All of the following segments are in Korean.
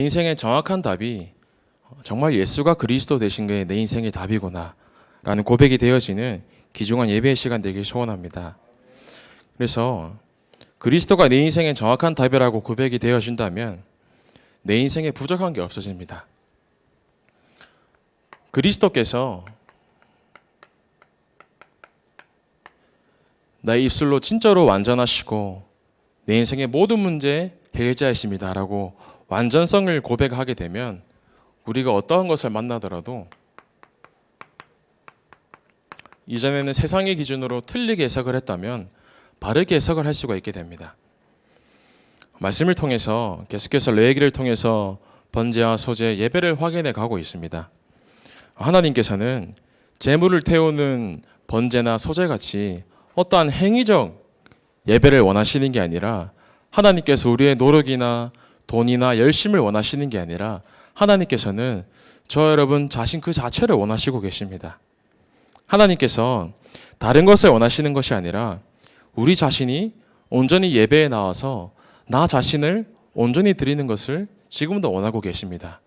인생의 정확한 답이 정말 예수가 그리스도 되신 게 내 인생의 답이구나 라는 고백이 되어지는 귀중한 예배의 시간 되길 소원합니다. 그래서 그리스도가 내 인생의 정확한 답이라고 고백이 되어진다면 내 인생에 부족한 게 없어집니다. 그리스도께서 나의 입술로 진짜로 완전하시고 내 인생의 모든 문제 해결자이십니다 라고 완전성을 고백하게 되면 우리가 어떠한 것을 만나더라도 이전에는 세상의 기준으로 틀리게 해석을 했다면 바르게 해석을 할 수가 있게 됩니다. 말씀을 통해서 계속해서 레위기를 통해서 번제와 소제, 예배를 확인해 가고 있습니다. 하나님께서는 제물을 태우는 번제나 소제같이 어떠한 행위적 예배를 원하시는 게 아니라 하나님께서 우리의 노력이나 돈이나 열심을 원하시는 게 아니라 하나님께서는 저 여러분 자신 그 자체를 원하시고 계십니다. 하나님께서 다른 것을 원하시는 것이 아니라 우리 자신이 온전히 예배에 나와서 나 자신을 온전히 드리는 것을 지금도 원하고 계십니다.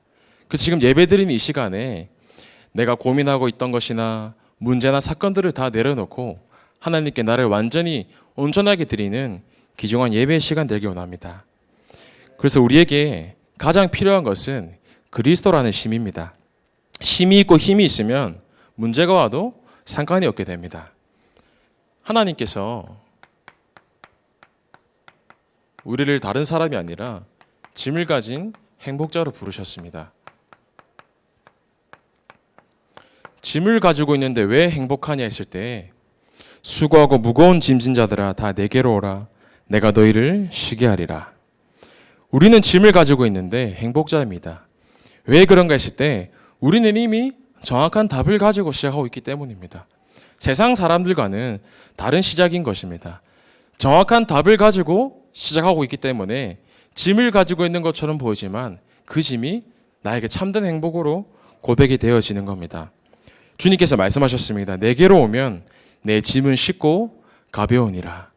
그래서 지금 예배 드리는 이 시간에 내가 고민하고 있던 것이나 문제나 사건들을 다 내려놓고 하나님께 나를 완전히 온전하게 드리는 귀중한 예배의 시간 되길 원합니다. 그래서 우리에게 가장 필요한 것은 그리스도라는 힘입니다. 힘이 있고 힘이 있으면 문제가 와도 상관이 없게 됩니다. 하나님께서 우리를 다른 사람이 아니라 짐을 가진 행복자로 부르셨습니다. 짐을 가지고 있는데 왜 행복하냐 했을 때 수고하고 무거운 짐진 자들아 다 내게로 오라 내가 너희를 쉬게 하리라. 우리는 짐을 가지고 있는데 행복자입니다. 왜 그런가 했을 때 우리는 이미 정확한 답을 가지고 시작하고 있기 때문입니다. 세상 사람들과는 다른 시작인 것입니다. 정확한 답을 가지고 시작하고 있기 때문에 짐을 가지고 있는 것처럼 보이지만 그 짐이 나에게 참된 행복으로 고백이 되어지는 겁니다. 주님께서 말씀하셨습니다. 내게로 오면 내 짐은 쉽고 가벼우니라.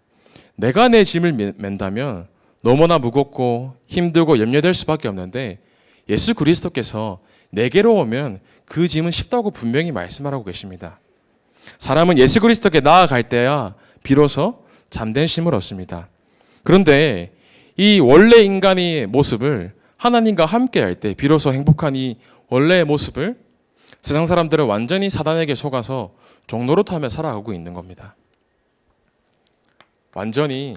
내가 내 짐을 맨다면 너무나 무겁고 힘들고 염려될 수밖에 없는데 예수 그리스도께서 내게로 오면 그 짐은 쉽다고 분명히 말씀하고 계십니다. 사람은 예수 그리스도께 나아갈 때야 비로소 잠든 쉼을 얻습니다. 그런데 이 원래 인간의 모습을 하나님과 함께 할 때 비로소 행복한 이 원래의 모습을 세상 사람들은 완전히 사단에게 속아서 종노릇하며 살아가고 있는 겁니다. 완전히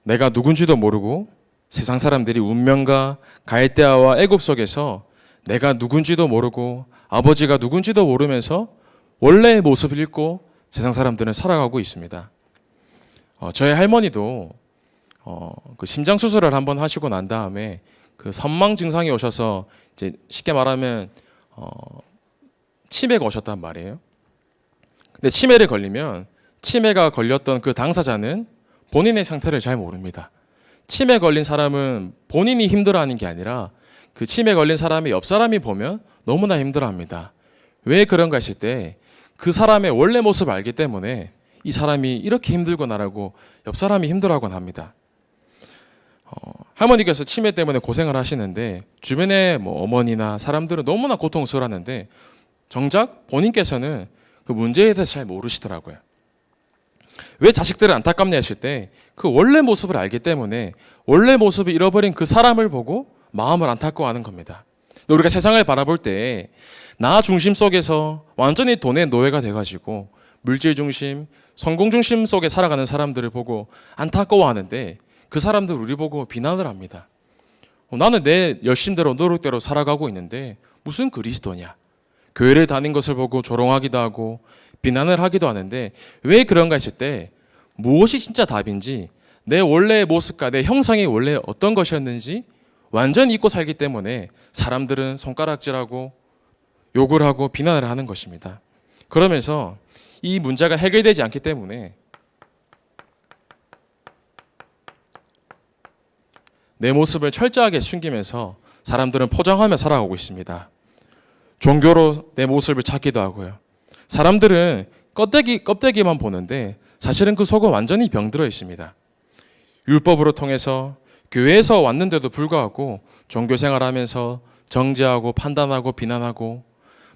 내가 누군지도 모르고 세상 사람들이 운명과 갈대아와 애굽 속에서 내가 누군지도 모르고 아버지가 누군지도 모르면서 원래의 모습을 잃고 세상 사람들은 살아가고 있습니다. 저희 할머니도 그 심장 수술을 한번 하시고 난 다음에 그 선망 증상이 오셔서 이제 쉽게 말하면 치매가 오셨단 말이에요. 근데 치매를 걸리면 치매가 걸렸던 그 당사자는 본인의 상태를 잘 모릅니다. 치매 걸린 사람은 본인이 힘들어하는 게 아니라 그 치매 걸린 사람이 옆 사람이 보면 너무나 힘들어합니다. 왜 그런가 했을 때 그 사람의 원래 모습을 알기 때문에 이 사람이 이렇게 힘들구나라고 옆 사람이 힘들어하곤 합니다. 할머니께서 치매 때문에 고생을 하시는데 주변에 어머니나 사람들은 너무나 고통스러워하는데 정작 본인께서는 그 문제에 대해서 잘 모르시더라고요. 왜 자식들을 안타깝냐 했을 때 그 원래 모습을 알기 때문에 원래 모습을 잃어버린 그 사람을 보고 마음을 안타까워하는 겁니다. 우리가 세상을 바라볼 때 나 중심 속에서 완전히 돈의 노예가 돼가지고 물질 중심, 성공 중심 속에 살아가는 사람들을 보고 안타까워하는데 그 사람들 우리 보고 비난을 합니다. 나는 내 열심대로 노력대로 살아가고 있는데 무슨 그리스도냐. 교회를 다닌 것을 보고 조롱하기도 하고 비난을 하기도 하는데 왜 그런가 했을 때 무엇이 진짜 답인지 내 원래의 모습과 내 형상이 원래 어떤 것이었는지 완전히 잊고 살기 때문에 사람들은 손가락질하고 욕을 하고 비난을 하는 것입니다. 그러면서 이 문제가 해결되지 않기 때문에 내 모습을 철저하게 숨기면서 사람들은 포장하며 살아가고 있습니다. 종교로 내 모습을 찾기도 하고요. 사람들은 껍데기만 보는데 사실은 그 속은 완전히 병들어 있습니다. 율법으로 통해서 교회에서 왔는데도 불구하고 종교 생활하면서 정죄하고 판단하고 비난하고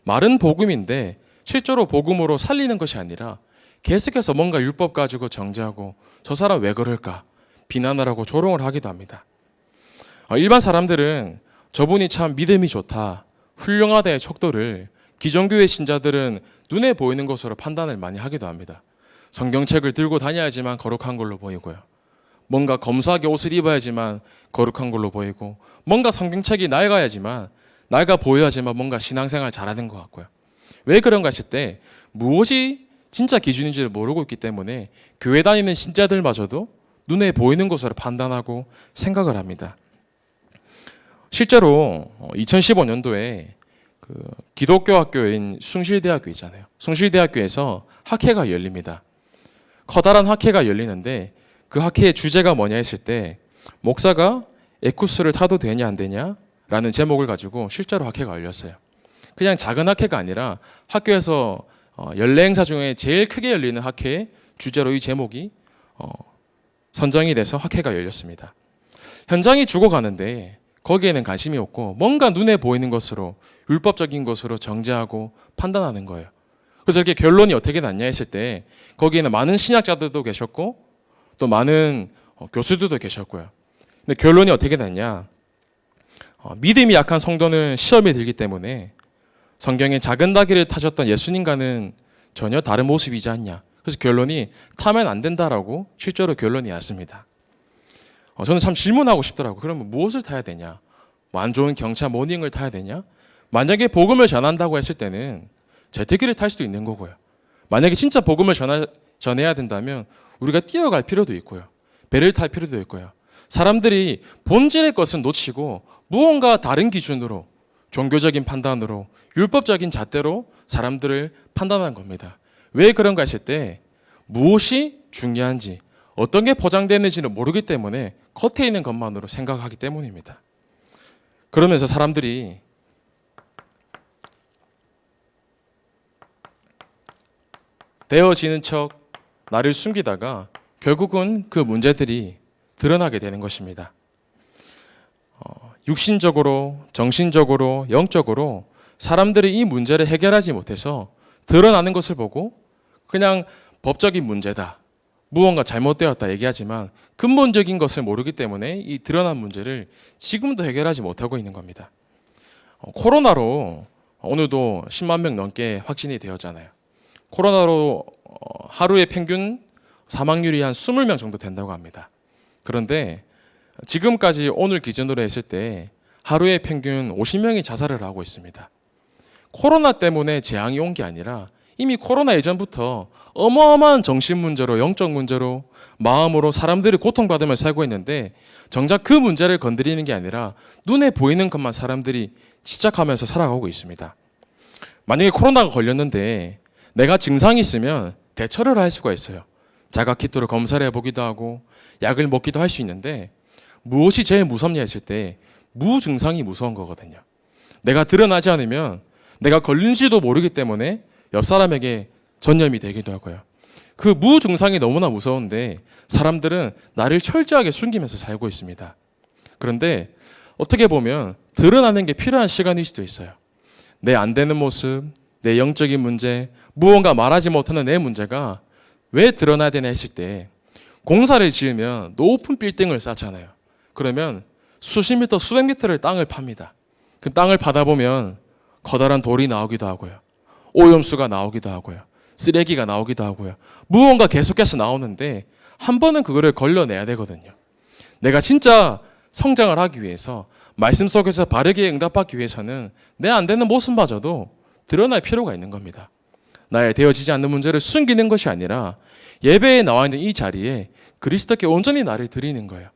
말은 복음인데 실제로 복음으로 살리는 것이 아니라 계속해서 뭔가 율법 가지고 정죄하고 저 사람 왜 그럴까 비난을 하고 조롱을 하기도 합니다. 일반 사람들은 저분이 참 믿음이 좋다, 훌륭하다의 척도를 기존교회 신자들은 눈에 보이는 것으로 판단을 많이 하기도 합니다. 성경책을 들고 다녀야지만 거룩한 걸로 보이고요. 뭔가 검소하게 옷을 입어야지만 거룩한 걸로 보이고, 뭔가 성경책이 낡아 보여야지만 뭔가 신앙생활 잘하는 것 같고요. 왜 그런가 했을 때 무엇이 진짜 기준인지를 모르고 있기 때문에 교회 다니는 신자들마저도 눈에 보이는 것으로 판단하고 생각을 합니다. 실제로 2015년도에 기독교 학교인 숭실대학교 있잖아요. 숭실대학교에서 학회가 열립니다. 커다란 학회가 열리는데 그 학회의 주제가 뭐냐 했을 때 목사가 에쿠스를 타도 되냐 안 되냐 라는 제목을 가지고 실제로 학회가 열렸어요. 그냥 작은 학회가 아니라 학교에서 연례 행사 중에 제일 크게 열리는 학회의 주제로 이 제목이 선정이 돼서 학회가 열렸습니다. 현장이 죽어가는데 거기에는 관심이 없고 뭔가 눈에 보이는 것으로 율법적인 것으로 정죄하고 판단하는 거예요. 그래서 이렇게 결론이 어떻게 났냐 했을 때 거기에는 많은 신학자들도 계셨고 또 많은 교수들도 계셨고요. 근데 결론이 어떻게 났냐? 믿음이 약한 성도는 시험에 들기 때문에 성경에 작은 나귀를 타셨던 예수님과는 전혀 다른 모습이지 않냐. 그래서 결론이 타면 안 된다라고 실제로 결론이 났습니다. 저는 참 질문하고 싶더라고요. 그러면 무엇을 타야 되냐? 안 좋은 경차 모닝을 타야 되냐? 만약에 복음을 전한다고 했을 때는 제트기를 탈 수도 있는 거고요. 만약에 진짜 복음을 전해야 된다면 우리가 뛰어갈 필요도 있고요. 배를 탈 필요도 있고요. 사람들이 본질의 것은 놓치고 무언가 다른 기준으로 종교적인 판단으로 율법적인 잣대로 사람들을 판단한 겁니다. 왜 그런가 했을 때 무엇이 중요한지 어떤 게 포장되는지는 모르기 때문에 겉에 있는 것만으로 생각하기 때문입니다. 그러면서 사람들이 되어지는 척 나를 숨기다가 결국은 그 문제들이 드러나게 되는 것입니다. 육신적으로, 정신적으로, 영적으로 사람들이 이 문제를 해결하지 못해서 드러나는 것을 보고 그냥 법적인 문제다, 무언가 잘못되었다 얘기하지만 근본적인 것을 모르기 때문에 이 드러난 문제를 지금도 해결하지 못하고 있는 겁니다. 코로나로 오늘도 10만 명 넘게 확진이 되었잖아요. 코로나로 하루에 평균 사망률이 한 20명 정도 된다고 합니다. 그런데 지금까지 오늘 기준으로 했을 때 하루에 평균 50명이 자살을 하고 있습니다. 코로나 때문에 재앙이 온 게 아니라 이미 코로나 이전부터 어마어마한 정신 문제로, 영적 문제로, 마음으로 사람들이 고통받으면서 살고 있는데 정작 그 문제를 건드리는 게 아니라 눈에 보이는 것만 사람들이 시작하면서 살아가고 있습니다. 만약에 코로나가 걸렸는데 내가 증상이 있으면 대처를 할 수가 있어요. 자가키트로 검사를 해보기도 하고 약을 먹기도 할 수 있는데 무엇이 제일 무섭냐 했을 때 무증상이 무서운 거거든요. 내가 드러나지 않으면 내가 걸린지도 모르기 때문에 옆 사람에게 전염이 되기도 하고요. 그 무증상이 너무나 무서운데 사람들은 나를 철저하게 숨기면서 살고 있습니다. 그런데 어떻게 보면 드러나는 게 필요한 시간일 수도 있어요. 내 안 되는 모습, 내 영적인 문제, 무언가 말하지 못하는 내 문제가 왜 드러나야 되나 했을 때 공사를 지으면 높은 빌딩을 쌓잖아요. 그러면 수십 미터, 수백 미터를 땅을 팝니다. 그 땅을 파다 보면 커다란 돌이 나오기도 하고요. 오염수가 나오기도 하고요. 쓰레기가 나오기도 하고요. 무언가 계속해서 나오는데 한 번은 그거를 걸러내야 되거든요. 내가 진짜 성장을 하기 위해서 말씀 속에서 바르게 응답하기 위해서는 내 안 되는 모습마저도 드러날 필요가 있는 겁니다. 나의 되어지지 않는 문제를 숨기는 것이 아니라 예배에 나와 있는 이 자리에 그리스도께 온전히 나를 드리는 거예요.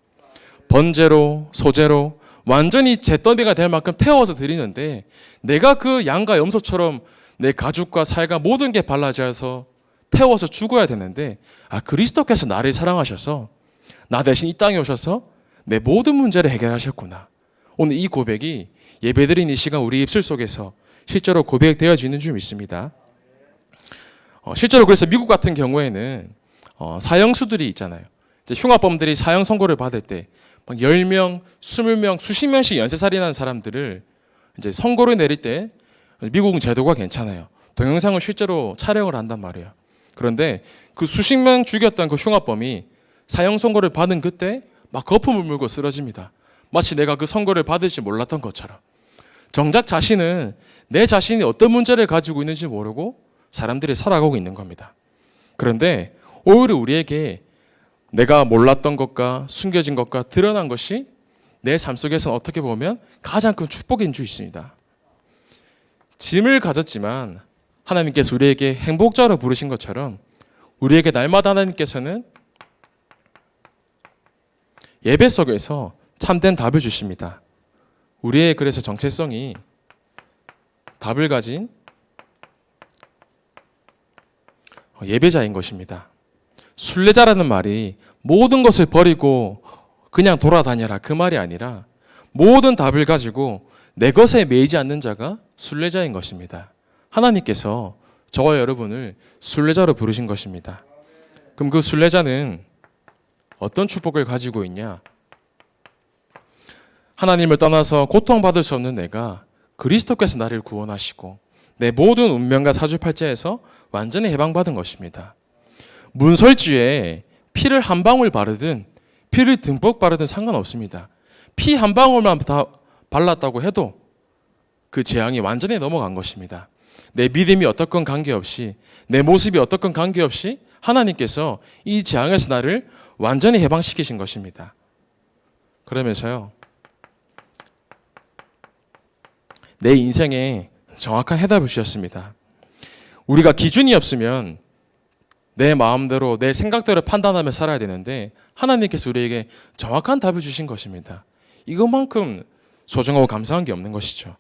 번제로, 소제로 완전히 잿더미가 될 만큼 태워서 드리는데 내가 그 양과 염소처럼 내 가죽과 살과 모든 게 발라져서 태워서 죽어야 되는데 그리스도께서 나를 사랑하셔서 나 대신 이 땅에 오셔서 내 모든 문제를 해결하셨구나. 오늘 이 고백이 예배드린 이 시간 우리 입술 속에서 실제로 고백되어지는 줄 믿습니다. 실제로 그래서 미국 같은 경우에는 사형수들이 있잖아요. 이제 흉악범들이 사형 선고를 받을 때 막 10명, 20명, 수십 명씩 연쇄살인하는 사람들을 이제 선고를 내릴 때 미국은 제도가 괜찮아요. 동영상을 실제로 촬영을 한단 말이에요. 그런데 그 수십 명 죽였던 그 흉악범이 사형 선고를 받은 그때 막 거품을 물고 쓰러집니다. 마치 내가 그 선고를 받을 줄 몰랐던 것처럼. 정작 자신은 내 자신이 어떤 문제를 가지고 있는지 모르고 사람들이 살아가고 있는 겁니다. 그런데 오히려 우리에게 내가 몰랐던 것과 숨겨진 것과 드러난 것이 내 삶 속에서는 어떻게 보면 가장 큰 축복인 줄 있습니다. 짐을 가졌지만 하나님께서 우리에게 행복자로 부르신 것처럼 우리에게 날마다 하나님께서는 예배 속에서 참된 답을 주십니다. 우리의 그래서 정체성이 답을 가진 예배자인 것입니다. 순례자라는 말이 모든 것을 버리고 그냥 돌아다녀라 그 말이 아니라 모든 답을 가지고 내 것에 매이지 않는 자가 순례자인 것입니다. 하나님께서 저와 여러분을 순례자로 부르신 것입니다. 그럼 그 순례자는 어떤 축복을 가지고 있냐? 하나님을 떠나서 고통받을 수 없는 내가 그리스도께서 나를 구원하시고 내 모든 운명과 사주팔자에서 완전히 해방받은 것입니다. 문설주에 피를 한 방울 바르든 피를 듬뿍 바르든 상관없습니다. 피 한 방울만 다 발랐다고 해도 그 재앙이 완전히 넘어간 것입니다. 내 믿음이 어떻건 관계없이 내 모습이 어떻건 관계없이 하나님께서 이 재앙에서 나를 완전히 해방시키신 것입니다. 그러면서요, 내 인생에 정확한 해답을 주셨습니다. 우리가 기준이 없으면 내 마음대로 내 생각대로 판단하며 살아야 되는데 하나님께서 우리에게 정확한 답을 주신 것입니다. 이것만큼 소중하고 감사한 게 없는 것이죠.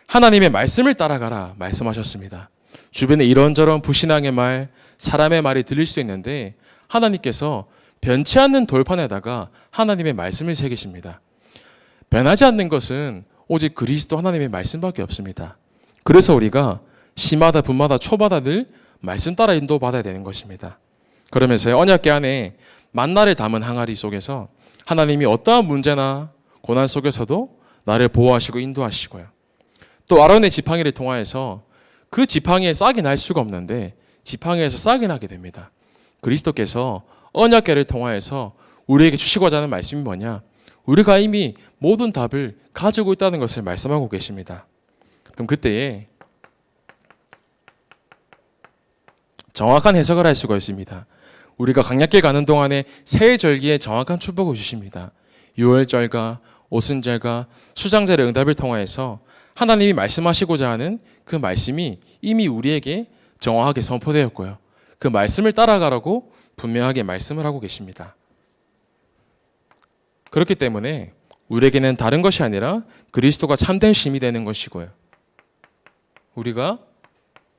하나님의 말씀을 따라가라 말씀하셨습니다. 주변에 이런저런 불신앙의 말, 사람의 말이 들릴 수 있는데 하나님께서 변치 않는 돌판에다가 하나님의 말씀을 새기십니다. 변하지 않는 것은 오직 그리스도 하나님의 말씀밖에 없습니다. 그래서 우리가 시마다 분마다 초마다 늘 말씀 따라 인도받아야 되는 것입니다. 그러면서 언약궤 안에 만나를 담은 항아리 속에서 하나님이 어떠한 문제나 고난 속에서도 나를 보호하시고 인도하시고요. 또 아론의 지팡이를 통하여서 그 지팡이에 싹이 날 수가 없는데 지팡이에서 싹이 나게 됩니다. 그리스도께서 언약궤를 통하여서 우리에게 주시고자 하는 말씀이 뭐냐? 우리가 이미 모든 답을 가지고 있다는 것을 말씀하고 계십니다. 그럼 그때에 정확한 해석을 할 수가 있습니다. 우리가 강약길 가는 동안에 새 절기에 정확한 축복을 주십니다. 유월절과 오순절과 수장절의 응답을 통하여서 하나님이 말씀하시고자 하는 그 말씀이 이미 우리에게 정확하게 선포되었고요. 그 말씀을 따라가라고 분명하게 말씀을 하고 계십니다. 그렇기 때문에 우리에게는 다른 것이 아니라 그리스도가 참된 심이 되는 것이고요. 우리가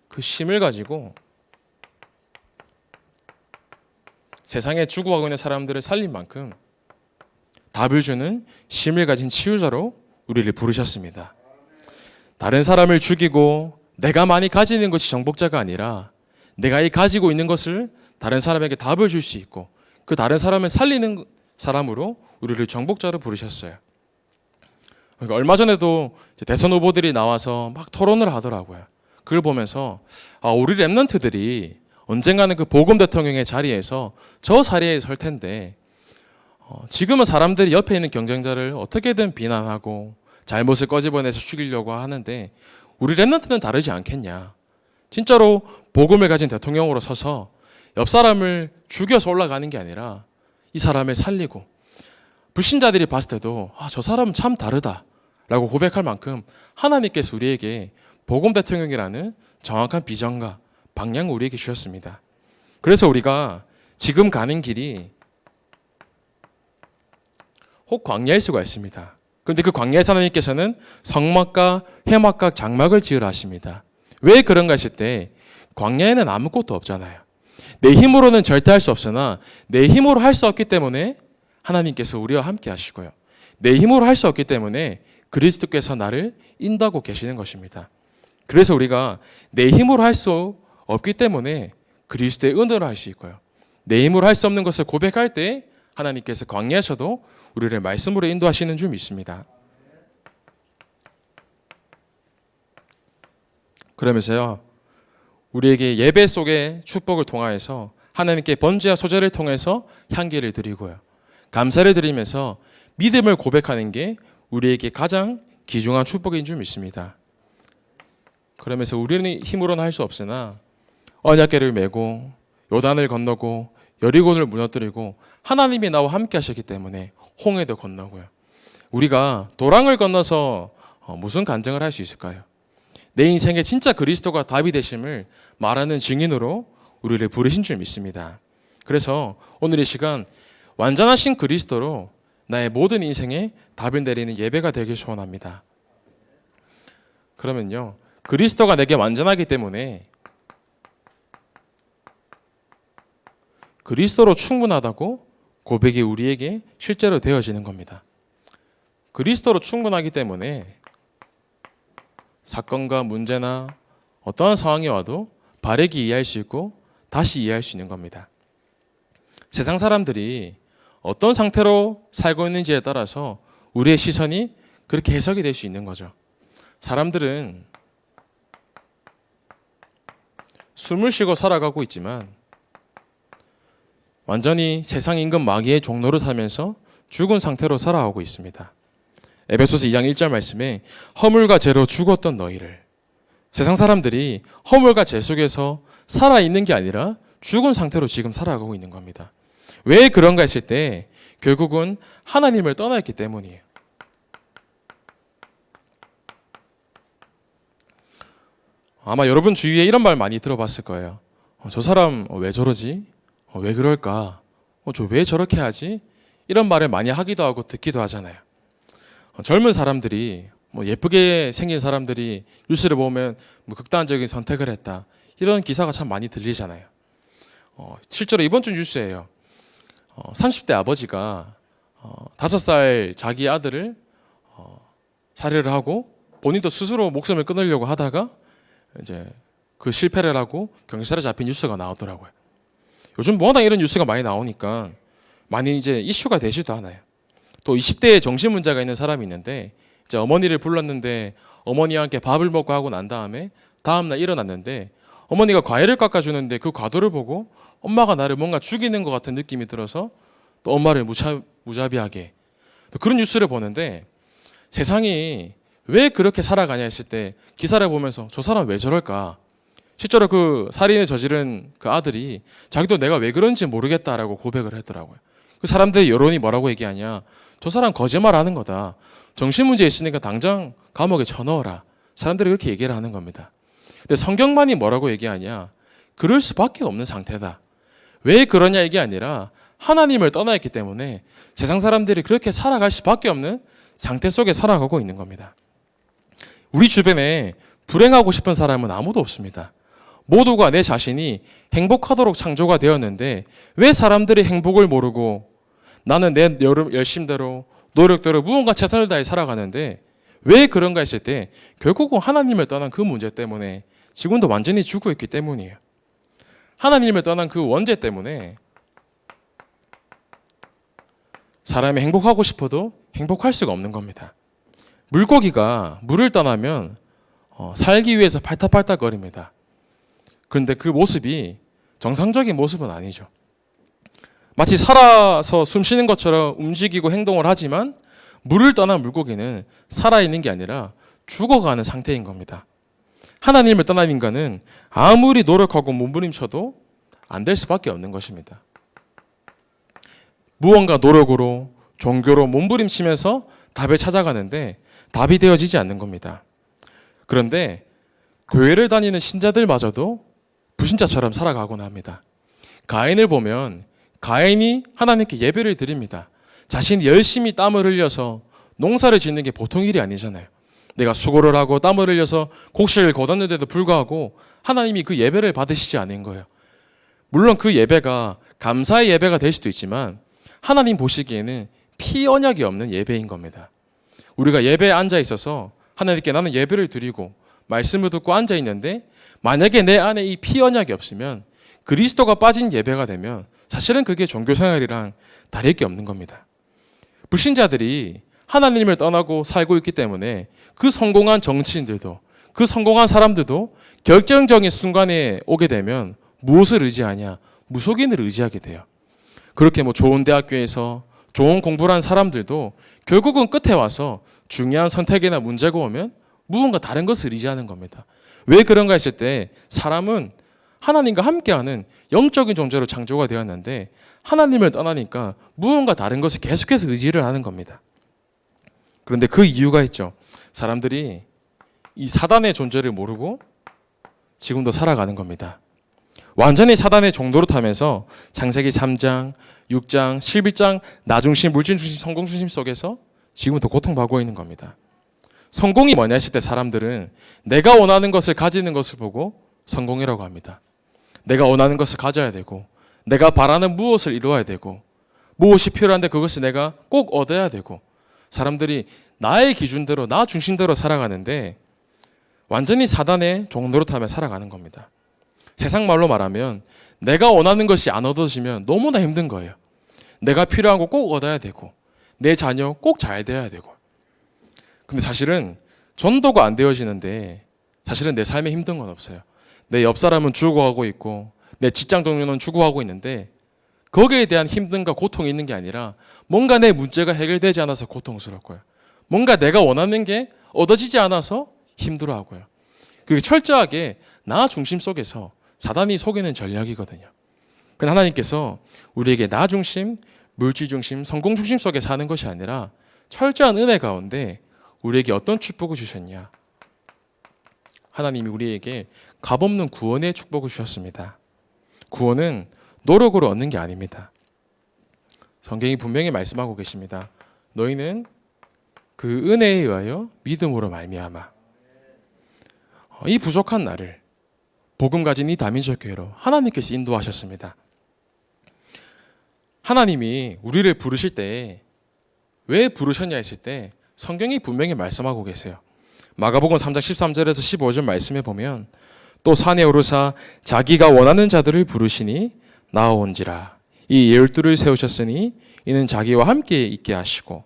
그 심을 가지고 세상에 죽어가고 있는 사람들을 살린 만큼 답을 주는 심을 가진 치유자로 우리를 부르셨습니다. 다른 사람을 죽이고 내가 많이 가지는 것이 정복자가 아니라 내가 이 가지고 있는 것을 다른 사람에게 답을 줄 수 있고 그 다른 사람을 살리는 사람으로 우리를 정복자로 부르셨어요. 그러니까 얼마 전에도 대선 후보들이 나와서 막 토론을 하더라고요. 그걸 보면서 우리 랩런트들이 언젠가는 그 보금 대통령의 자리에서 저 자리에 설 텐데 지금은 사람들이 옆에 있는 경쟁자를 어떻게든 비난하고 잘못을 꺼집어내서 죽이려고 하는데 우리 랩런트는 다르지 않겠냐. 진짜로 복음을 가진 대통령으로 서서 옆 사람을 죽여서 올라가는 게 아니라 이 사람을 살리고 불신자들이 봤을 때도 저 사람은 참 다르다 라고 고백할 만큼 하나님께서 우리에게 복음 대통령이라는 정확한 비전과 방향을 우리에게 주셨습니다. 그래서 우리가 지금 가는 길이 혹 광야일 수가 있습니다. 그런데 그 광야에서 하나님께서는 성막과 회막과 장막을 지으라 하십니다. 왜 그런가 했을 때 광야에는 아무것도 없잖아요. 내 힘으로는 절대 할 수 없으나 내 힘으로 할 수 없기 때문에 하나님께서 우리와 함께 하시고요. 내 힘으로 할 수 없기 때문에 그리스도께서 나를 인도하고 계시는 것입니다. 그래서 우리가 내 힘으로 할 수 없기 때문에 그리스도의 은혜로 할 수 있고요. 내 힘으로 할 수 없는 것을 고백할 때 하나님께서 광야에서도 우리를 말씀으로 인도하시는 줄 믿습니다. 그러면서요, 우리에게 예배 속의 축복을 통하여서 하나님께 번제와 소제를 통해서 향기를 드리고요, 감사를 드리면서 믿음을 고백하는 게 우리에게 가장 귀중한 축복인 줄 믿습니다. 그러면서 우리는 힘으로는 할 수 없으나 언약궤를 메고 요단을 건너고 여리고를 무너뜨리고 하나님이 나와 함께 하셨기 때문에 홍해도 건너고요, 우리가 도랑을 건너서 무슨 간증을 할 수 있을까요? 내 인생에 진짜 그리스도가 답이 되심을 말하는 증인으로 우리를 부르신 줄 믿습니다. 그래서 오늘 이 시간 완전하신 그리스도로 나의 모든 인생에 답을 내리는 예배가 되길 소원합니다. 그러면요, 그리스도가 내게 완전하기 때문에 그리스도로 충분하다고 고백이 우리에게 실제로 되어지는 겁니다. 그리스도로 충분하기 때문에 사건과 문제나 어떠한 상황이 와도 바르게 이해할 수 있고 다시 이해할 수 있는 겁니다. 세상 사람들이 어떤 상태로 살고 있는지에 따라서 우리의 시선이 그렇게 해석이 될 수 있는 거죠. 사람들은 숨을 쉬고 살아가고 있지만 완전히 세상 임금 마귀의 종로를 타면서 죽은 상태로 살아가고 있습니다. 에베소서 2장 1절 말씀에 허물과 죄로 죽었던 너희를, 세상 사람들이 허물과 죄 속에서 살아있는 게 아니라 죽은 상태로 지금 살아가고 있는 겁니다. 왜 그런가 했을 때 결국은 하나님을 떠나있기 때문이에요. 아마 여러분 주위에 이런 말 많이 들어봤을 거예요. 저 사람 왜 저러지? 왜 그럴까? 저 왜 저렇게 하지? 이런 말을 많이 하기도 하고 듣기도 하잖아요. 젊은 사람들이 예쁘게 생긴 사람들이 뉴스를 보면 극단적인 선택을 했다, 이런 기사가 참 많이 들리잖아요. 실제로 이번 주 뉴스예요. 30대 아버지가 5살 자기 아들을 살해를 하고 본인도 스스로 목숨을 끊으려고 하다가 이제 그 실패를 하고 경찰에 잡힌 뉴스가 나오더라고요. 요즘 워낙 이런 뉴스가 많이 나오니까 많이 이제 이슈가 되지도 않아요. 또 20대에 정신 문제가 있는 사람이 있는데 이제 어머니를 불렀는데 어머니와 함께 밥을 먹고 하고 난 다음에 다음날 일어났는데 어머니가 과일을 깎아주는데 그 과도를 보고 엄마가 나를 뭔가 죽이는 것 같은 느낌이 들어서 또 엄마를 무자비하게, 또 그런 뉴스를 보는데 세상이 왜 그렇게 살아가냐 했을 때 기사를 보면서 저 사람 왜 저럴까? 실제로 그 살인을 저지른 그 아들이 자기도 내가 왜 그런지 모르겠다라고 고백을 했더라고요. 그 사람들의 여론이 뭐라고 얘기하냐? 저 사람 거짓말하는 거다. 정신문제 있으니까 당장 감옥에 쳐넣어라. 사람들이 그렇게 얘기를 하는 겁니다. 근데 성경만이 뭐라고 얘기하냐? 그럴 수밖에 없는 상태다. 왜 그러냐 이게 아니라 하나님을 떠나 있기 때문에 세상 사람들이 그렇게 살아갈 수밖에 없는 상태 속에 살아가고 있는 겁니다. 우리 주변에 불행하고 싶은 사람은 아무도 없습니다. 모두가 내 자신이 행복하도록 창조가 되었는데 왜 사람들이 행복을 모르고 나는 내 열심대로 노력대로 무언가 최선을 다해 살아가는데 왜 그런가 했을 때 결국은 하나님을 떠난 그 문제 때문에 지금도 완전히 죽고 있기 때문이에요. 하나님을 떠난 그 원죄 때문에 사람이 행복하고 싶어도 행복할 수가 없는 겁니다. 물고기가 물을 떠나면 살기 위해서 팔딱팔딱거립니다. 그런데 그 모습이 정상적인 모습은 아니죠. 마치 살아서 숨 쉬는 것처럼 움직이고 행동을 하지만 물을 떠난 물고기는 살아있는 게 아니라 죽어가는 상태인 겁니다. 하나님을 떠난 인간은 아무리 노력하고 몸부림쳐도 안 될 수밖에 없는 것입니다. 무언가 노력으로 종교로 몸부림치면서 답을 찾아가는데 답이 되어지지 않는 겁니다. 그런데 교회를 다니는 신자들마저도 불신자처럼 살아가곤 합니다. 가인을 보면 가인이 하나님께 예배를 드립니다. 자신이 열심히 땀을 흘려서 농사를 짓는 게 보통 일이 아니잖아요. 내가 수고를 하고 땀을 흘려서 곡식을 거뒀는데도 불구하고 하나님이 그 예배를 받으시지 않은 거예요. 물론 그 예배가 감사의 예배가 될 수도 있지만 하나님 보시기에는 피 언약이 없는 예배인 겁니다. 우리가 예배에 앉아 있어서 하나님께 나는 예배를 드리고 말씀을 듣고 앉아 있는데 만약에 내 안에 이 피 언약이 없으면 그리스도가 빠진 예배가 되면 사실은 그게 종교 생활이랑 다를 게 없는 겁니다. 불신자들이 하나님을 떠나고 살고 있기 때문에 그 성공한 정치인들도, 그 성공한 사람들도 결정적인 순간에 오게 되면 무엇을 의지하냐? 무속인을 의지하게 돼요. 그렇게 좋은 대학교에서 좋은 공부를 한 사람들도 결국은 끝에 와서 중요한 선택이나 문제가 오면 무언가 다른 것을 의지하는 겁니다. 왜 그런가 했을 때 사람은 하나님과 함께하는 영적인 존재로 창조가 되었는데 하나님을 떠나니까 무언가 다른 것을 계속해서 의지를 하는 겁니다. 그런데 그 이유가 있죠. 사람들이 이 사단의 존재를 모르고 지금도 살아가는 겁니다. 완전히 사단의 종도로 타면서 창세기 3장, 6장, 11장 나중심, 물질중심, 성공중심 속에서 지금도 고통받고 있는 겁니다. 성공이 뭐냐 했을 때 사람들은 내가 원하는 것을 가지는 것을 보고 성공이라고 합니다. 내가 원하는 것을 가져야 되고 내가 바라는 무엇을 이루어야 되고 무엇이 필요한데 그것을 내가 꼭 얻어야 되고 사람들이 나의 기준대로 나 중심대로 살아가는데 완전히 사단의 종로로 타며 살아가는 겁니다. 세상 말로 말하면 내가 원하는 것이 안 얻어지면 너무나 힘든 거예요. 내가 필요한 거 꼭 얻어야 되고 내 자녀 꼭 잘 돼야 되고. 근데 사실은 전도가 안 되어지는데 사실은 내 삶에 힘든 건 없어요. 내 옆 사람은 죽어가고 있고 내 직장 동료는 죽어가고 있는데 거기에 대한 힘듦과 고통이 있는 게 아니라 뭔가 내 문제가 해결되지 않아서 고통스럽고요. 뭔가 내가 원하는 게 얻어지지 않아서 힘들어하고요. 그게 철저하게 나 중심 속에서 사단이 속이는 전략이거든요. 그러나 하나님께서 우리에게 나 중심, 물질 중심, 성공 중심 속에 사는 것이 아니라 철저한 은혜 가운데 우리에게 어떤 축복을 주셨냐? 하나님이 우리에게 값없는 구원의 축복을 주셨습니다. 구원은 노력으로 얻는 게 아닙니다. 성경이 분명히 말씀하고 계십니다. 너희는 그 은혜에 의하여 믿음으로 말미암아. 이 부족한 나를 복음 가진 이 다민족 교회로 하나님께서 인도하셨습니다. 하나님이 우리를 부르실 때 왜 부르셨냐 했을 때 성경이 분명히 말씀하고 계세요. 마가복음 3장 13절에서 15절 말씀에 보면 또 산에 오르사 자기가 원하는 자들을 부르시니 나아온지라 이 12를 세우셨으니 이는 자기와 함께 있게 하시고.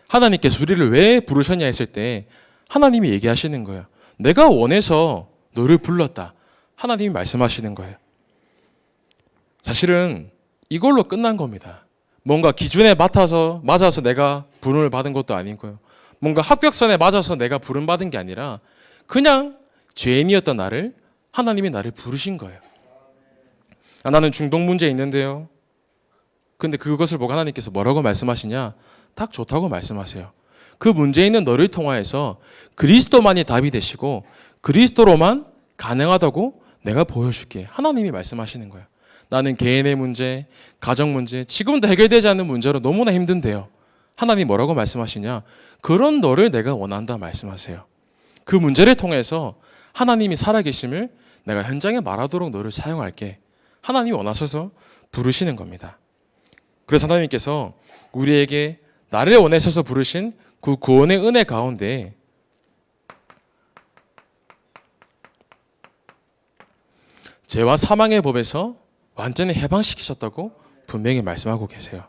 하나님께서 우리를 왜 부르셨냐 했을 때 하나님이 얘기하시는 거예요. 내가 원해서 너를 불렀다. 하나님이 말씀하시는 거예요. 사실은 이걸로 끝난 겁니다. 뭔가 기준에 맞아서 내가 부름을 받은 것도 아니고요. 뭔가 합격선에 맞아서 내가 부름 받은 게 아니라 그냥 죄인이었던 나를 하나님이 나를 부르신 거예요. 나는 중독 문제 있는데요. 근데 그것을 보고 하나님께서 뭐라고 말씀하시냐? 딱 좋다고 말씀하세요. 그 문제 있는 너를 통하여서 그리스도만이 답이 되시고 그리스도로만 가능하다고 내가 보여줄게. 하나님이 말씀하시는 거예요. 나는 개인의 문제, 가정 문제, 지금도 해결되지 않는 문제로 너무나 힘든데요. 하나님이 뭐라고 말씀하시냐? 그런 너를 내가 원한다 말씀하세요. 그 문제를 통해서 하나님이 살아계심을 내가 현장에 말하도록 너를 사용할게. 하나님이 원하셔서 부르시는 겁니다. 그래서 하나님께서 우리에게 나를 원하셔서 부르신 그 구원의 은혜 가운데 죄와 사망의 법에서 완전히 해방시키셨다고 분명히 말씀하고 계세요.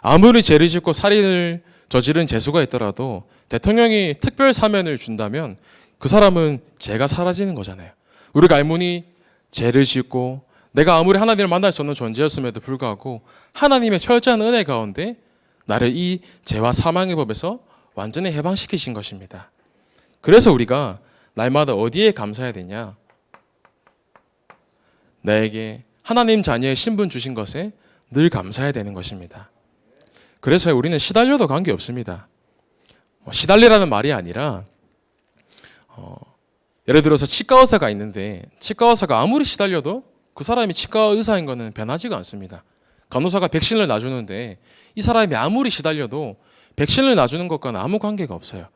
아무리 죄를 짓고 살인을 저지른 재수가 있더라도 대통령이 특별 사면을 준다면 그 사람은 죄가 사라지는 거잖아요. 우리가 알무니 죄를 짓고 내가 아무리 하나님을 만날 수 없는 존재였음에도 불구하고 하나님의 철저한 은혜 가운데 나를 이 죄와 사망의 법에서 완전히 해방시키신 것입니다. 그래서 우리가 날마다 어디에 감사해야 되냐? 나에게 하나님 자녀의 신분 주신 것에 늘 감사해야 되는 것입니다. 그래서 우리는 시달려도 관계없습니다. 시달리라는 말이 아니라 예를 들어서 치과 의사가 있는데 치과 의사가 아무리 시달려도 그 사람이 치과 의사인 것은 변하지가 않습니다. 간호사가 백신을 놔주는데 이 사람이 아무리 시달려도 백신을 놔주는 것과는 아무 관계가 없어요.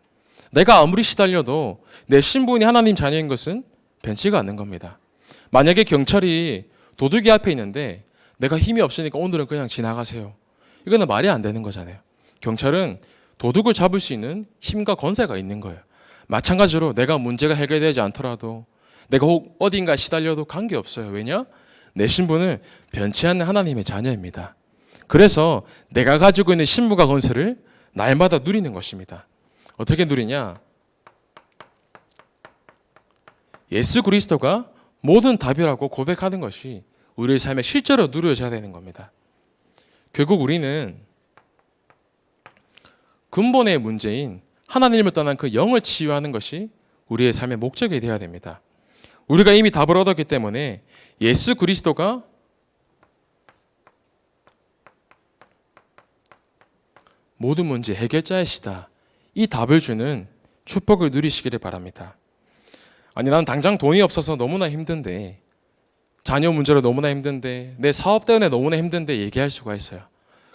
내가 아무리 시달려도 내 신분이 하나님 자녀인 것은 변치가 않는 겁니다. 만약에 경찰이 도둑이 앞에 있는데 내가 힘이 없으니까 오늘은 그냥 지나가세요. 이거는 말이 안 되는 거잖아요. 경찰은 도둑을 잡을 수 있는 힘과 권세가 있는 거예요. 마찬가지로 내가 문제가 해결되지 않더라도 내가 혹 어딘가 시달려도 관계없어요. 왜냐? 내 신분은 변치 않는 하나님의 자녀입니다. 그래서 내가 가지고 있는 신분과 권세를 날마다 누리는 것입니다. 어떻게 누리냐? 예수 그리스도가 모든 답이라고 고백하는 것이 우리의 삶에 실제로 누려져야 되는 겁니다. 결국 우리는 근본의 문제인 하나님을 떠난 그 영을 치유하는 것이 우리의 삶의 목적이 되어야 됩니다. 우리가 이미 답을 얻었기 때문에 예수 그리스도가 모든 문제 해결자이시다, 이 답을 주는 축복을 누리시기를 바랍니다. 아니, 난 당장 돈이 없어서 너무나 힘든데, 자녀 문제로 너무나 힘든데, 내 사업 때문에 너무나 힘든데 얘기할 수가 있어요.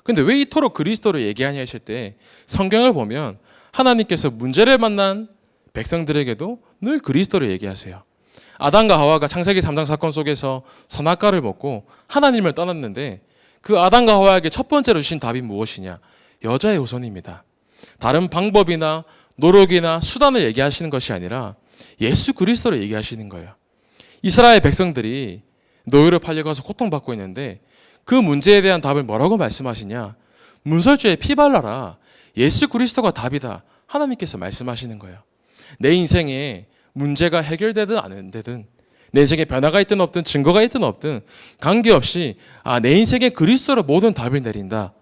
근데 왜 이토록 그리스도를 얘기하냐 했을 때 성경을 보면 하나님께서 문제를 만난 백성들에게도 늘 그리스도를 얘기하세요. 아담과 하와가 창세기 3장 사건 속에서 선악과를 먹고 하나님을 떠났는데 그 아담과 하와에게 첫 번째로 주신 답이 무엇이냐? 여자의 후손입니다. 다른 방법이나 노력이나 수단을 얘기하시는 것이 아니라 예수 그리스도를 얘기하시는 거예요. 이스라엘 백성들이 노예로 팔려가서 고통받고 있는데 그 문제에 대한 답을 뭐라고 말씀하시냐? 문설주에 피 발라라. 예수 그리스도가 답이다. 하나님께서 말씀하시는 거예요. 내 인생에 문제가 해결되든 안 되든, 내 인생에 변화가 있든 없든 증거가 있든 없든 관계없이 내 인생에 그리스도로 모든 답을 내린다.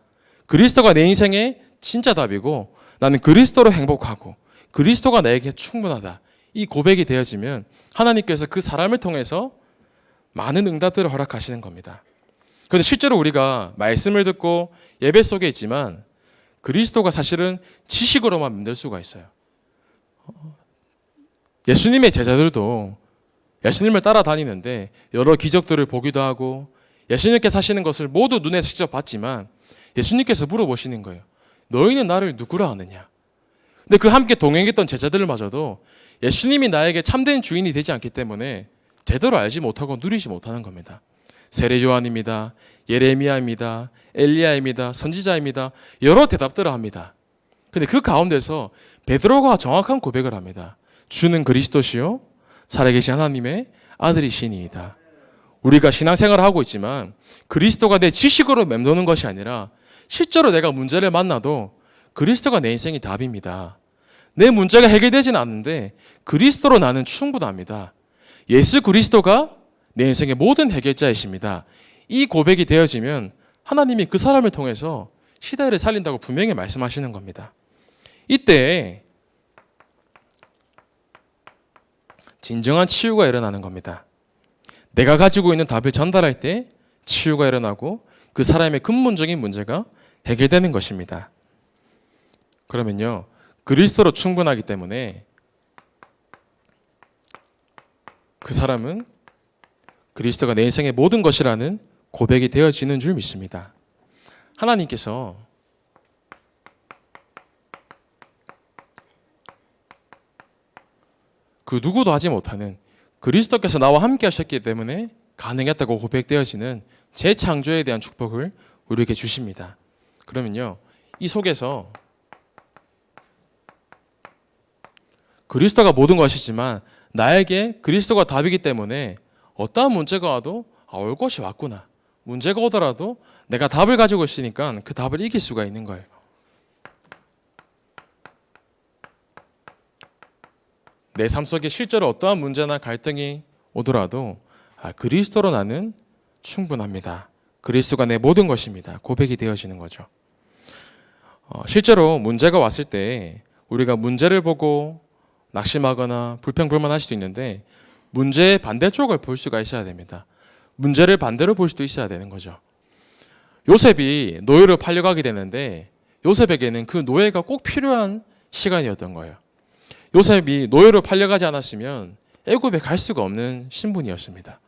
그리스도가 내 인생의 진짜 답이고 나는 그리스도로 행복하고 그리스도가 나에게 충분하다. 이 고백이 되어지면 하나님께서 그 사람을 통해서 많은 응답들을 허락하시는 겁니다. 그런데 실제로 우리가 말씀을 듣고 예배 속에 있지만 그리스도가 사실은 지식으로만 믿을 수가 있어요. 예수님의 제자들도 예수님을 따라다니는데 여러 기적들을 보기도 하고 예수님께서 하시는 것을 모두 눈에 직접 봤지만 예수님께서 물어보시는 거예요. 너희는 나를 누구라 하느냐? 근데 그 함께 동행했던 제자들마저도 예수님이 나에게 참된 주인이 되지 않기 때문에 제대로 알지 못하고 누리지 못하는 겁니다. 세례 요한입니다. 예레미야입니다. 엘리야입니다. 선지자입니다. 여러 대답들을 합니다. 근데 그 가운데서 베드로가 정확한 고백을 합니다. 주는 그리스도시요 살아계신 하나님의 아들이시니이다. 우리가 신앙생활을 하고 있지만 그리스도가 내 지식으로 맴도는 것이 아니라 실제로 내가 문제를 만나도 그리스도가 내 인생의 답입니다. 내 문제가 해결되지는 않는데 그리스도로 나는 충분합니다. 예수 그리스도가 내 인생의 모든 해결자이십니다. 이 고백이 되어지면 하나님이 그 사람을 통해서 시대를 살린다고 분명히 말씀하시는 겁니다. 이때 진정한 치유가 일어나는 겁니다. 내가 가지고 있는 답을 전달할 때 치유가 일어나고 그 사람의 근본적인 문제가 해결되는 것입니다. 그러면요, 그리스도로 충분하기 때문에 그 사람은 그리스도가 내 인생의 모든 것이라는 고백이 되어지는 줄 믿습니다. 하나님께서 그 누구도 하지 못하는 그리스도께서 나와 함께 하셨기 때문에 가능했다고 고백되어지는 재창조에 대한 축복을 우리에게 주십니다. 그러면요, 이 속에서 그리스도가 모든 것이지만 나에게 그리스도가 답이기 때문에 어떠한 문제가 와도 올 것이 왔구나. 문제가 오더라도 내가 답을 가지고 있으니까 그 답을 이길 수가 있는 거예요. 내 삶 속에 실제로 어떠한 문제나 갈등이 오더라도 그리스도로 나는 충분합니다. 그리스도가 내 모든 것입니다. 고백이 되어지는 거죠. 실제로 문제가 왔을 때 우리가 문제를 보고 낙심하거나 불평불만할 수도 있는데 문제의 반대쪽을 볼 수가 있어야 됩니다. 문제를 반대로 볼 수도 있어야 되는 거죠. 요셉이 노예로 팔려가게 되는데 요셉에게는 그 노예가 꼭 필요한 시간이었던 거예요. 요셉이 노예로 팔려가지 않았으면 애굽에 갈 수가 없는 신분이었습니다.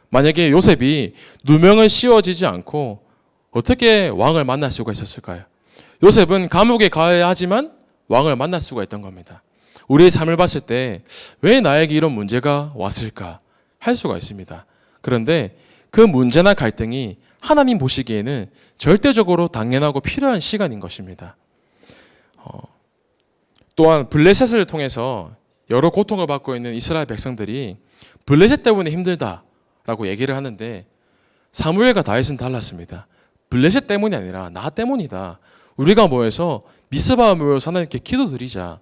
만약에 요셉이 누명을 씌워지지 않고 어떻게 왕을 만날 수가 있었을까요? 요셉은 감옥에 가야 하지만 왕을 만날 수가 있던 겁니다. 우리의 삶을 봤을 때 왜 나에게 이런 문제가 왔을까 할 수가 있습니다. 그런데 그 문제나 갈등이 하나님 보시기에는 절대적으로 당연하고 필요한 시간인 것입니다. 또한 블레셋을 통해서 여러 고통을 받고 있는 이스라엘 백성들이 블레셋 때문에 힘들다라고 얘기를 하는데 사무엘과 다윗은 달랐습니다. 블레셋 때문이 아니라 나 때문이다. 우리가 모여서 미스바와 모여서 하나님께 기도드리자.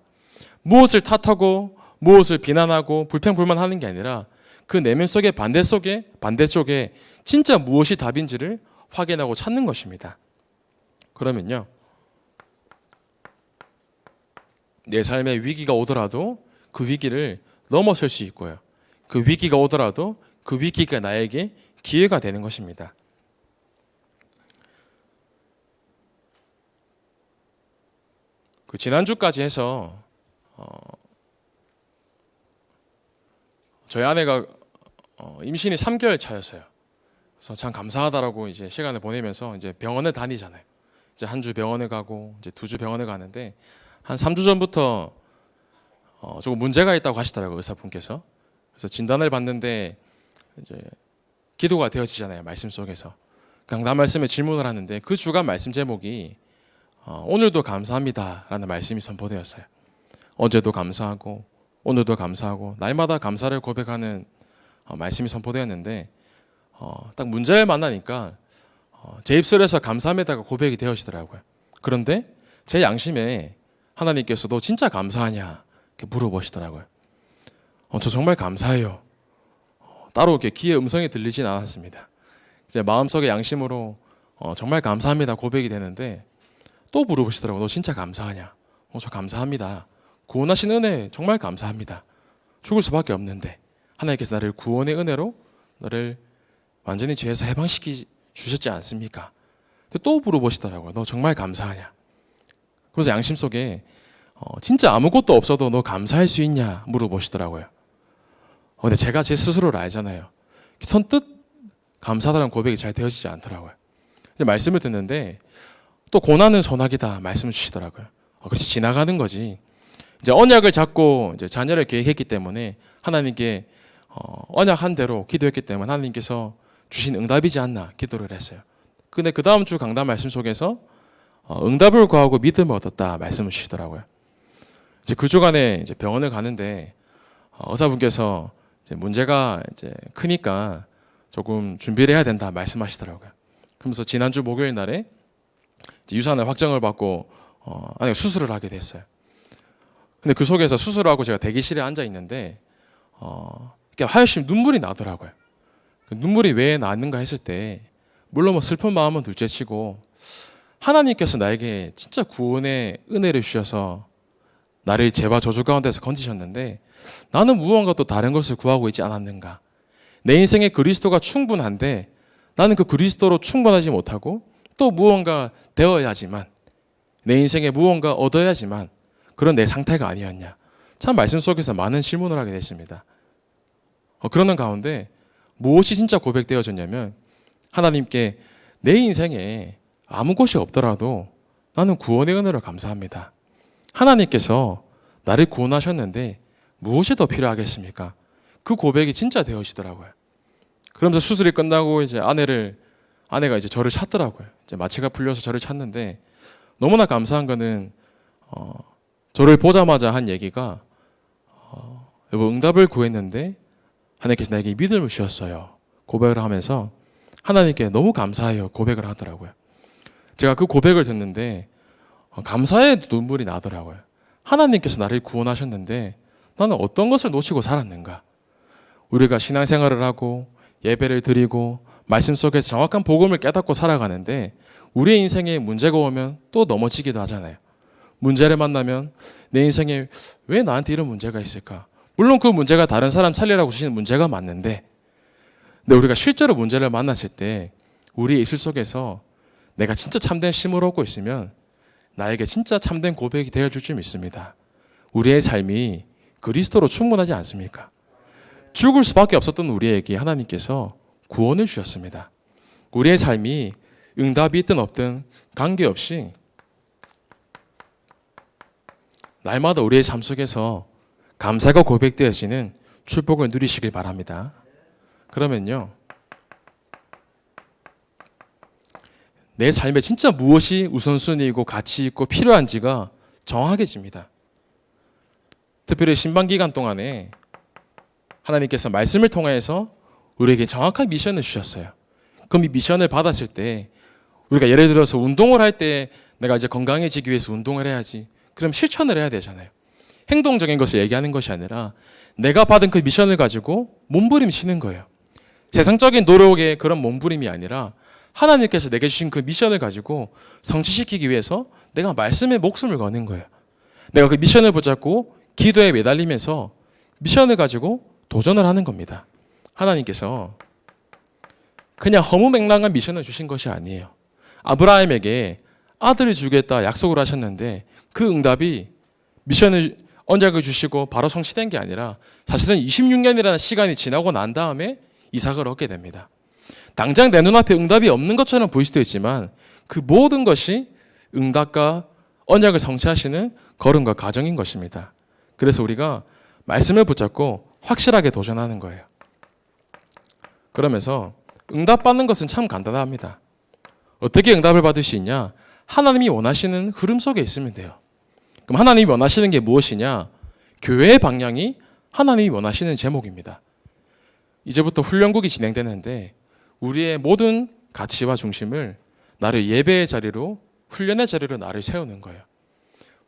무엇을 탓하고 무엇을 비난하고 불평불만하는 게 아니라 그 내면 속의 반대쪽에 진짜 무엇이 답인지를 확인하고 찾는 것입니다. 그러면요, 내 삶에 위기가 오더라도 그 위기를 넘어설 수 있고요, 그 위기가 오더라도 그 위기가 나에게 기회가 되는 것입니다. 그 지난주까지 해서 저희 아내가 임신이 3개월 차였어요. 그래서 참 감사하다라고 이제 시간을 보내면서 이제 병원을 다니잖아요. 이제 한 주 병원을 가고 이제 2주 병원을 가는데 한 3주 전부터 조금 문제가 있다고 하시더라고요, 의사분께서. 그래서 진단을 받는데 이제 기도가 되어지잖아요, 말씀 속에서. 강단 말씀에 질문을 하는데 그 주간 말씀 제목이 오늘도 감사합니다라는 말씀이 선포되었어요. 어제도 감사하고 오늘도 감사하고 날마다 감사를 고백하는 말씀이 선포되었는데 딱 문제를 만나니까 제 입술에서 감사합니다가 고백이 되어지더라고요. 그런데 제 양심에 하나님께서 너 진짜 감사하냐 이렇게 물어보시더라고요. 저 정말 감사해요. 따로 이렇게 귀에 음성이 들리진 않았습니다. 이제 마음속의 양심으로 정말 감사합니다 고백이 되는데 또 물어보시더라고요. 너 진짜 감사하냐? 저 감사합니다. 구원하신 은혜 정말 감사합니다. 죽을 수밖에 없는데 하나님께서 나를 구원의 은혜로 너를 완전히 죄에서 해방시키 주셨지 않습니까? 또 물어보시더라고요. 너 정말 감사하냐? 그래서 양심 속에 진짜 아무것도 없어도 너 감사할 수 있냐 물어보시더라고요. 근데 제가 제 스스로를 알잖아요. 선뜻 감사하다는 고백이 잘 되어지지 않더라고요. 근데 말씀을 듣는데 또 고난은 소나기다 말씀을 주시더라고요. 그래서 지나가는 거지. 이제 언약을 잡고 이제 자녀를 계획했기 때문에 하나님께 언약한 대로 기도했기 때문에 하나님께서 주신 응답이지 않나 기도를 했어요. 근데 그 다음 주 강단 말씀 속에서 응답을 구하고 믿음을 얻었다 말씀을 주시더라고요. 이제 그 주간에 이제 병원을 가는데 의사분께서 이제 문제가 이제 크니까 조금 준비를 해야 된다 말씀하시더라고요. 그러면서 지난주 목요일 날에 이제 유산을 확정을 받고 수술을 하게 됐어요. 근데 그 속에서 수술하고 제가 대기실에 앉아 있는데 하여심 눈물이 나더라고요. 눈물이 왜 나는가 했을 때 물론 뭐 슬픈 마음은 둘째치고 하나님께서 나에게 진짜 구원의 은혜를 주셔서 나를 죄와 저주 가운데서 건지셨는데 나는 무언가 또 다른 것을 구하고 있지 않았는가. 내 인생에 그리스도가 충분한데 나는 그 그리스도로 충분하지 못하고 또 무언가 되어야지만 내 인생에 무언가 얻어야지만 그런 내 상태가 아니었냐. 참 말씀 속에서 많은 질문을 하게 됐습니다. 그러는 가운데 무엇이 진짜 고백되어졌냐면 하나님께 내 인생에 아무 것이 없더라도 나는 구원의 은혜를 감사합니다. 하나님께서 나를 구원하셨는데 무엇이 더 필요하겠습니까? 그 고백이 진짜 되어지더라고요. 그러면서 수술이 끝나고 이제 아내가 이제 저를 찾더라고요. 이제 마취가 풀려서 저를 찾는데 너무나 감사한 거는 저를 보자마자 한 얘기가 여보 응답을 구했는데 하나님께서 나에게 믿음을 주셨어요. 고백을 하면서 하나님께 너무 감사해요. 고백을 하더라고요. 제가 그 고백을 듣는데 감사의 눈물이 나더라고요. 하나님께서 나를 구원하셨는데 나는 어떤 것을 놓치고 살았는가? 우리가 신앙생활을 하고 예배를 드리고 말씀 속에서 정확한 복음을 깨닫고 살아가는데 우리의 인생에 문제가 오면 또 넘어지기도 하잖아요. 문제를 만나면 내 인생에 왜 나한테 이런 문제가 있을까? 물론 그 문제가 다른 사람 살리라고 주시는 문제가 맞는데 근데 우리가 실제로 문제를 만났을 때 우리의 입술 속에서 내가 진짜 참된 쉼을 얻고 있으면 나에게 진짜 참된 고백이 되어줄 줄 믿습니다. 우리의 삶이 그리스도로 충분하지 않습니까? 죽을 수밖에 없었던 우리에게 하나님께서 구원을 주셨습니다. 우리의 삶이 응답이 있든 없든 관계없이 날마다 우리의 삶 속에서 감사가 고백되어지는 축복을 누리시길 바랍니다. 그러면요, 내 삶에 진짜 무엇이 우선순위이고 가치 있고 필요한지가 정확해집니다. 특별히 신방기간 동안에 하나님께서 말씀을 통해서 우리에게 정확한 미션을 주셨어요. 그럼 이 미션을 받았을 때 우리가 예를 들어서 운동을 할 때 내가 이제 건강해지기 위해서 운동을 해야지. 그럼 실천을 해야 되잖아요. 행동적인 것을 얘기하는 것이 아니라 내가 받은 그 미션을 가지고 몸부림치는 거예요. 세상적인 노력의 그런 몸부림이 아니라 하나님께서 내게 주신 그 미션을 가지고 성취시키기 위해서 내가 말씀에 목숨을 거는 거예요. 내가 그 미션을 붙잡고 기도에 매달리면서 미션을 가지고 도전을 하는 겁니다. 하나님께서 그냥 허무맹랑한 미션을 주신 것이 아니에요. 아브라함에게 아들을 주겠다 약속을 하셨는데 그 응답이 미션을 언약을 주시고 바로 성취된 게 아니라 사실은 26년이라는 시간이 지나고 난 다음에 이삭을 얻게 됩니다. 당장 내 눈앞에 응답이 없는 것처럼 보일 수도 있지만 그 모든 것이 응답과 언약을 성취하시는 걸음과 과정인 것입니다. 그래서 우리가 말씀을 붙잡고 확실하게 도전하는 거예요. 그러면서 응답받는 것은 참 간단합니다. 어떻게 응답을 받을 수 있냐? 하나님이 원하시는 흐름 속에 있으면 돼요. 그럼 하나님이 원하시는 게 무엇이냐? 교회의 방향이 하나님이 원하시는 제목입니다. 이제부터 훈련국이 진행되는데 우리의 모든 가치와 중심을 나를 예배의 자리로, 훈련의 자리로 나를 세우는 거예요.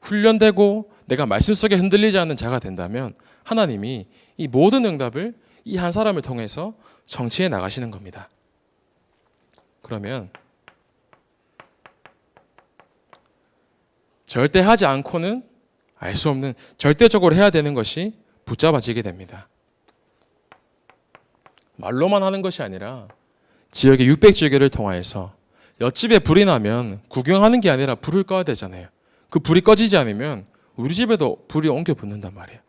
훈련되고 내가 말씀 속에 흔들리지 않는 자가 된다면 하나님이 이 모든 응답을 이 한 사람을 통해서 성취해 나가시는 겁니다. 그러면 절대 하지 않고는 알 수 없는, 절대적으로 해야 되는 것이 붙잡아지게 됩니다. 말로만 하는 것이 아니라 지역의 600지교를 통하여서 옆집에 불이 나면 구경하는 게 아니라 불을 꺼야 되잖아요. 그 불이 꺼지지 않으면 우리 집에도 불이 옮겨 붙는단 말이에요.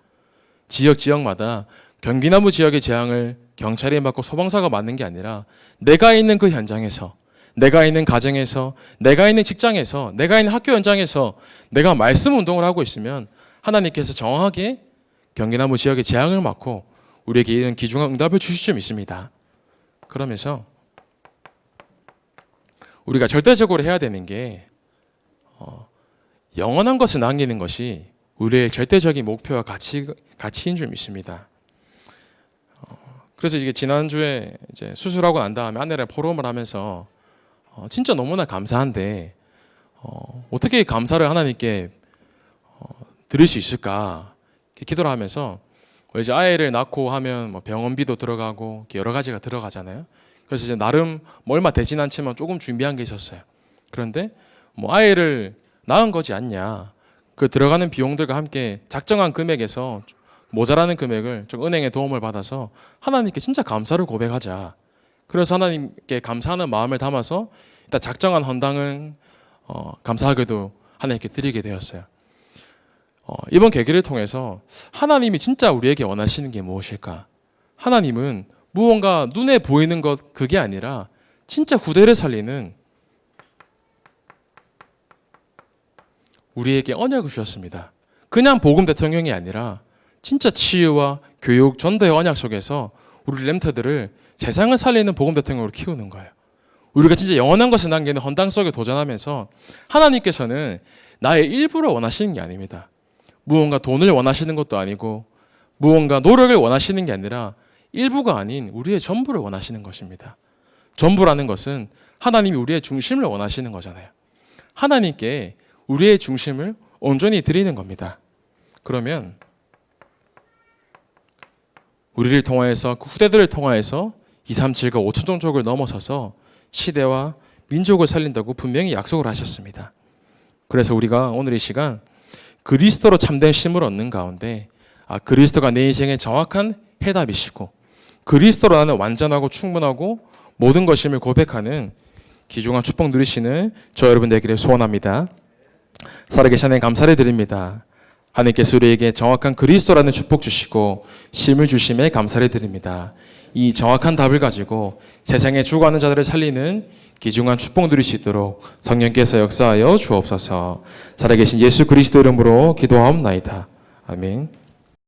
지역마다 경기나무 지역의 재앙을 경찰이 맡고 소방사가 맡는 게 아니라 내가 있는 그 현장에서, 내가 있는 가정에서, 내가 있는 직장에서, 내가 있는 학교 현장에서 내가 말씀 운동을 하고 있으면 하나님께서 정확하게 경기나무 지역의 재앙을 맡고 우리에게 이런 귀중한 응답을 주실 수 있습니다. 그러면서 우리가 절대적으로 해야 되는 게 영원한 것을 남기는 것이 우리의 절대적인 목표와 가치인 줄 믿습니다. 그래서 이게 지난주에 이제 수술하고 난 다음에 아내랑 포럼을 하면서 진짜 너무나 감사한데 어떻게 감사를 하나님께 드릴 수 있을까 기도를 하면서 이제 아이를 낳고 하면 뭐 병원비도 들어가고 여러 가지가 들어가잖아요. 그래서 이제 나름 뭐 얼마 되진 않지만 조금 준비한 게 있었어요. 그런데 뭐 아이를 낳은 거지 않냐, 그 들어가는 비용들과 함께 작정한 금액에서 모자라는 금액을 좀 은행의 도움을 받아서 하나님께 진짜 감사를 고백하자. 그래서 하나님께 감사하는 마음을 담아서 일단 작정한 헌당은 감사하게도 하나님께 드리게 되었어요. 이번 계기를 통해서 하나님이 진짜 우리에게 원하시는 게 무엇일까? 하나님은 무언가 눈에 보이는 것 그게 아니라 진짜 구대를 살리는 우리에게 언약을 주셨습니다. 그냥 복음 대통령이 아니라 진짜 치유와 교육, 전도의 언약 속에서 우리 렘터들을 세상을 살리는 복음 대통령으로 키우는 거예요. 우리가 진짜 영원한 것을 남기는 헌당 속에 도전하면서 하나님께서는 나의 일부를 원하시는 게 아닙니다. 무언가 돈을 원하시는 것도 아니고 무언가 노력을 원하시는 게 아니라 일부가 아닌 우리의 전부를 원하시는 것입니다. 전부라는 것은 하나님이 우리의 중심을 원하시는 거잖아요. 하나님께 우리의 중심을 온전히 드리는 겁니다. 그러면 우리를 통하여서, 그 후대들을 통하여서 237과 5천 종족을 넘어서서 시대와 민족을 살린다고 분명히 약속을 하셨습니다. 그래서 우리가 오늘 이 시간 그리스도로 참된 쉼을 얻는 가운데 그리스도가 내 인생의 정확한 해답이시고 그리스도로 나는 완전하고 충분하고 모든 것임을 고백하는 귀중한 축복 누리시는 저 여러분 되기를 소원합니다. 살아계신 하나님 감사를 드립니다. 하나님께서 우리에게 정확한 그리스도라는 축복 주시고 쉼을 주심에 감사를 드립니다. 이 정확한 답을 가지고 세상에 죽어가는 자들을 살리는 귀중한 축복 누릴 수 있도록 성령께서 역사하여 주옵소서. 살아계신 예수 그리스도 이름으로 기도하옵나이다. 아멘.